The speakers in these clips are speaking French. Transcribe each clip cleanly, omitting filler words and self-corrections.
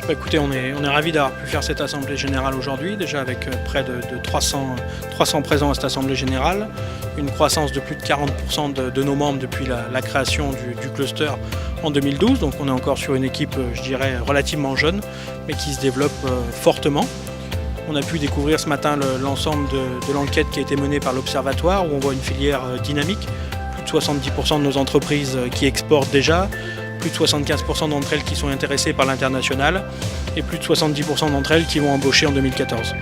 Écoutez, on est ravis d'avoir pu faire cette Assemblée Générale aujourd'hui, déjà avec près de 300 présents à cette Assemblée Générale, une croissance de plus de 40% de nos membres depuis la création du cluster en 2012, donc on est encore sur une équipe, je dirais, relativement jeune, mais qui se développe fortement. On a pu découvrir ce matin l'ensemble de l'enquête qui a été menée par l'Observatoire, où on voit une filière dynamique, plus de 70% de nos entreprises qui exportent déjà, plus de 75% d'entre elles qui sont intéressées par l'international et plus de 70% d'entre elles qui vont embaucher en 2014.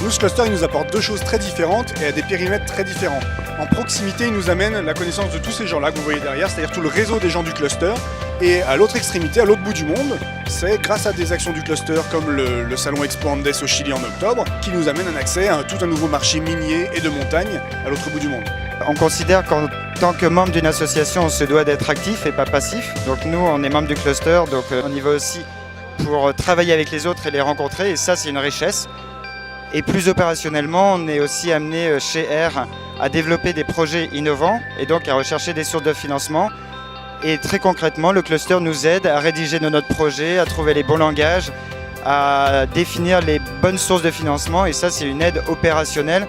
Nous, ce cluster, il nous apporte deux choses très différentes et à des périmètres très différents. En proximité, il nous amène la connaissance de tous ces gens-là que vous voyez derrière, c'est-à-dire tout le réseau des gens du cluster. Et à l'autre extrémité, à l'autre bout du monde, c'est grâce à des actions du cluster comme le salon Expo Andes au Chili en octobre, qui nous amène un accès à tout un nouveau marché minier et de montagne à l'autre bout du monde. On considère qu'en tant que membre d'une association, on se doit d'être actif et pas passif. Donc nous, on est membre du cluster, donc on y va aussi pour travailler avec les autres et les rencontrer, et ça, c'est une richesse. Et plus opérationnellement, on est aussi amené chez R à développer des projets innovants et donc à rechercher des sources de financement. Et très concrètement, le cluster nous aide à rédiger notre projet, à trouver les bons langages, à définir les bonnes sources de financement. Et ça, c'est une aide opérationnelle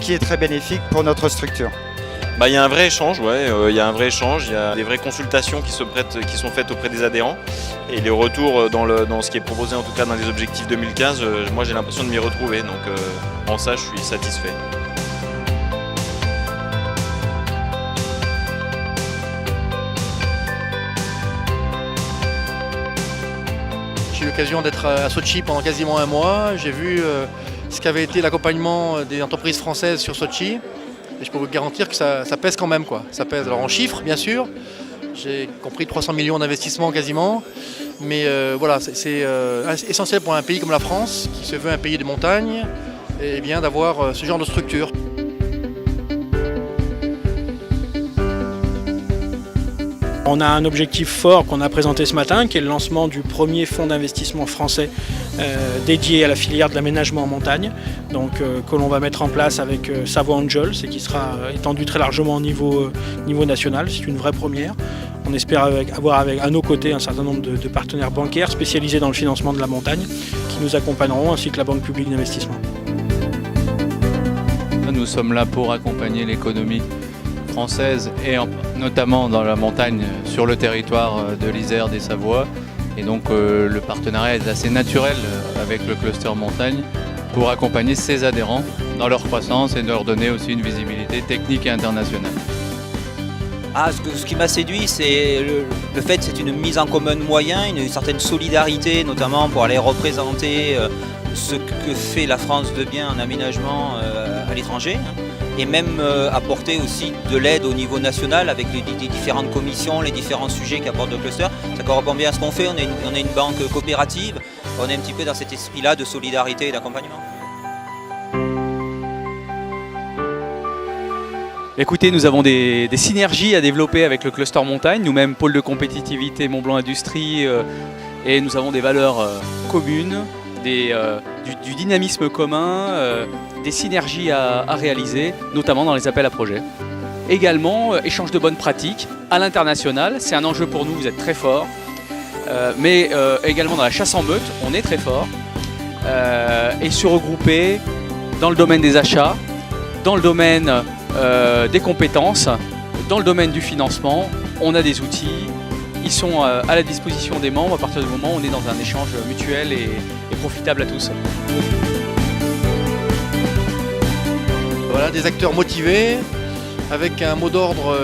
qui est très bénéfique pour notre structure. Il y a un vrai échange, il y a un vrai échange, il y a des vraies consultations qui sont faites auprès des adhérents. Et les retours dans ce qui est proposé, en tout cas dans les objectifs 2015, moi j'ai l'impression de m'y retrouver. Donc en ça, je suis satisfait. J'ai eu l'occasion d'être à Sotchi pendant quasiment un mois. J'ai vu ce qu'avait été l'accompagnement des entreprises françaises sur Sotchi. Et je peux vous garantir que ça pèse quand même, quoi. Ça pèse alors en chiffres, bien sûr. J'ai compris 300 millions d'investissements quasiment. Mais voilà, c'est essentiel pour un pays comme la France, qui se veut un pays de montagne, et bien d'avoir ce genre de structure. On a un objectif fort qu'on a présenté ce matin, qui est le lancement du premier fonds d'investissement français dédié à la filière de l'aménagement en montagne, donc que l'on va mettre en place avec Savoie Angels et qui sera étendu très largement au niveau national. C'est une vraie première. On espère avoir à nos côtés un certain nombre de partenaires bancaires spécialisés dans le financement de la montagne qui nous accompagneront, ainsi que la Banque publique d'investissement. Nous sommes là pour accompagner l'économie française et notamment dans la montagne sur le territoire de l'Isère des Savoies. Et donc le partenariat est assez naturel avec le cluster montagne pour accompagner ses adhérents dans leur croissance et de leur donner aussi une visibilité technique et internationale. Ce qui m'a séduit, c'est le fait que c'est une mise en commun de moyens, une certaine solidarité, notamment pour aller représenter ce que fait la France de bien en aménagement à l'étranger, et même apporter aussi de l'aide au niveau national avec les différentes commissions, les différents sujets qu'apporte le cluster. Ça correspond bien à ce qu'on fait, on est une banque coopérative, on est un petit peu dans cet esprit-là de solidarité et d'accompagnement. Écoutez, nous avons des synergies à développer avec le cluster montagne, nous-mêmes pôle de compétitivité Mont Blanc Industrie, et nous avons des valeurs communes, du dynamisme commun, des synergies à réaliser, notamment dans les appels à projets. Également, échange de bonnes pratiques à l'international, c'est un enjeu pour nous, vous êtes très forts, mais également dans la chasse en meute, on est très fort, et se regrouper dans le domaine des achats, dans le domaine des compétences, dans le domaine du financement, on a des outils, ils sont à la disposition des membres à partir du moment où on est dans un échange mutuel et profitable à tous. Voilà, des acteurs motivés, avec un mot d'ordre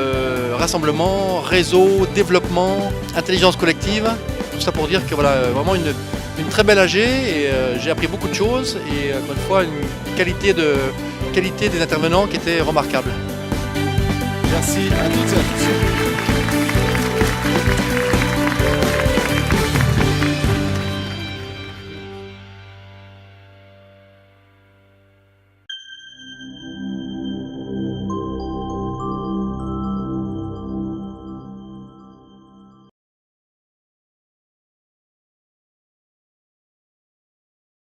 rassemblement, réseau, développement, intelligence collective. Tout ça pour dire que voilà, vraiment une très belle AG et j'ai appris beaucoup de choses et encore une fois une qualité des intervenants qui était remarquable. Merci à toutes et à tous.